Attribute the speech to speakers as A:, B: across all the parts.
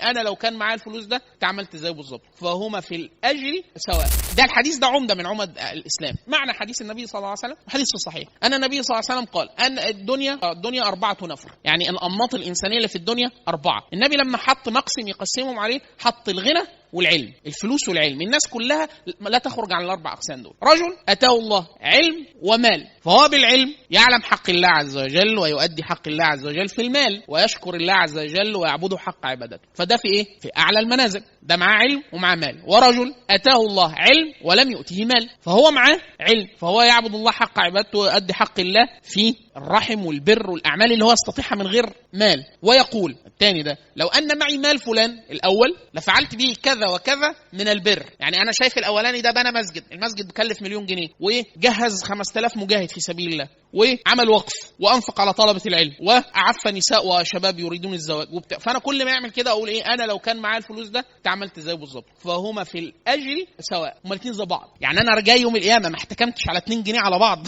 A: انا لو كان معايا الفلوس ده عملت زيه بالظبط، فهما في الاجر سواء. ده الحديث ده عمده من عمد الاسلام. معنى حديث النبي صلى الله عليه وسلم حديث صحيح ان النبي صلى الله عليه وسلم قال ان الدنيا 4 نفر، يعني الانماط الانسانيه اللي في الدنيا 4. النبي لما حط مقسم يقسمهم عليه حط الغنى والعلم، الفلوس والعلم. الناس كلها لا تخرج عن ال4 أقسام دول. رجل أتاه الله علم ومال، فهو بالعلم يعلم حق الله عز وجل ويؤدي حق الله عز وجل في المال، ويشكر الله عز وجل ويعبده حق عبادته. فده في إيه؟ في أعلى المنازل، ده معاه علم ومعاه مال. ورجل أتاه الله علم ولم يؤته مال، فهو معاه علم، فهو يعبد الله حق عبادته ويؤدي حق الله في الرحم والبر والأعمال اللي هو يستطيعها من غير مال. ويقول الثاني ده لو أن معي مال فلان الأول لفعلت به كذا وكذا من البر. يعني أنا شايف الأولاني ده بنى مسجد، المسجد بكلف 1,000,000 جنيه، وجهز 5000 مجاهد في سبيل الله، وعمل وقف، وأنفق على طلبة العلم، وأعف نساء وشباب يريدون الزواج فأنا كل ما أعمل كده أقول إيه؟ أنا لو كان معايا الفلوس ده عملت زيه بالظبط، فهما في الأجر سواء. هما الاثنين زي بعض. يعني أنا رجاي يوم القيامة ما احتكمتش على 2 جنيه على بعض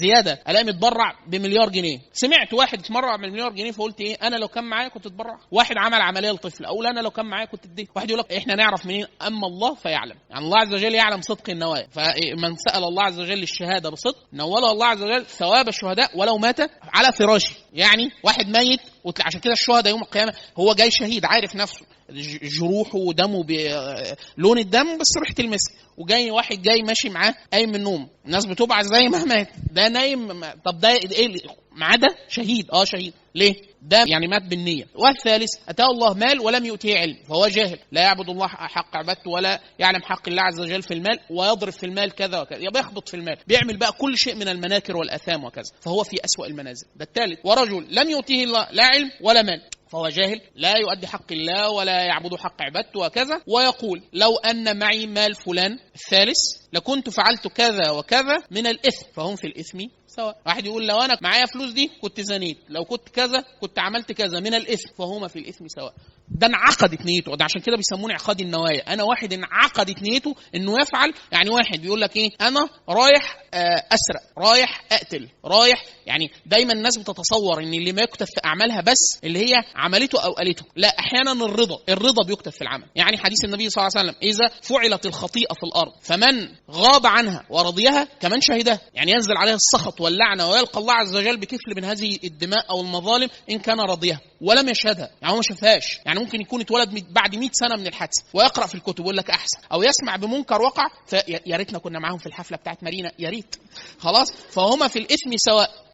A: زيادة ألاقي متبرع ب1,000,000,000 جنيه. سمعت واحد اتبرع ب1,000,000 جنيه فقلت إيه؟ أنا لو كان معايا كنت اتبرع. واحد عمل عملية لطفل أقول أنا لو كان معايا كنت اديه. واحد يقول لك إحنا نعرف منين؟ أما الله فيعلم. يعني الله عز وجل يعلم صدق النوايا، فمن سأل الله عز وجل الشهادة بصدق نوله الله عز وجل ثواب الشهداء ولو مات على فراشه. يعني واحد ميت، عشان كده الشهداء يوم القيامة هو جاي شهيد عارف نفسه، جروحه ودمه بلون الدم بس ريحة المسك، وجاي واحد جاي ماشي معاه قايم من النوم، الناس بتبعث زي ما مات، ده نايم. طب ده ايه معاه؟ ده شهيد. شهيد ليه؟ ده يعني مات بالنية. والثالث أتاه الله مال ولم يؤتيه علم، فهو جاهل لا يعبد الله حق عبادته ولا يعلم حق الله عز وجل في المال، ويضرب في المال كذا وكذا، يبقى يخبط في المال، بيعمل بقى كل شيء من المناكر والأثام وكذا، فهو في أسوأ المنازل. ده الثالث. ورجل لم يؤتيه الله لا علم ولا مال، فهو جاهل لا يؤدي حق الله ولا يعبد حق عبادته وكذا، ويقول لو أن معي مال فلان الثالث لكنت فعلت كذا وكذا من الإثم، فهم في الإثم سواء. واحد يقول لو أنا معايا فلوس دي كنت زنيت، لو كنت كذا كنت عملت كذا من الإثم، فهما في الإثم سواء. ده انعقدت نيته، ده عشان كده بيسمونه انعقاد النوايا. أنا واحد انعقدت نيته إنه يفعل، يعني واحد بيقول لك إيه؟ أنا رايح أسرق، رايح أقتل، رايح، يعني دايما الناس بتتصور إن اللي ما يكتب في أعمالها بس اللي هي عملته أو قالته، لا، أحيانا الرضا بيكتب في العمل. يعني حديث النبي صلى الله عليه وسلم إذا فعلت الخطيئة في الأرض فمن غاب عنها ورضيها كمن شهدها، يعني ينزل عليها السخط واللعنة ويلقى الله عز وجل بكفل من هذه الدماء أو المظالم إن كان رضيها ولم يشهدها، يعني هو ما شافهاش. يعني ممكن يكون اتولد بعد 100 سنة من الحادثة ويقرأ في الكتب ويقول لك أحسن، أو يسمع بمنكر وقع فيا ريتنا كنا معاهم في الحفلة بتاعت مارينا، يا ريت، خلاص. فهما في الإثم سواء.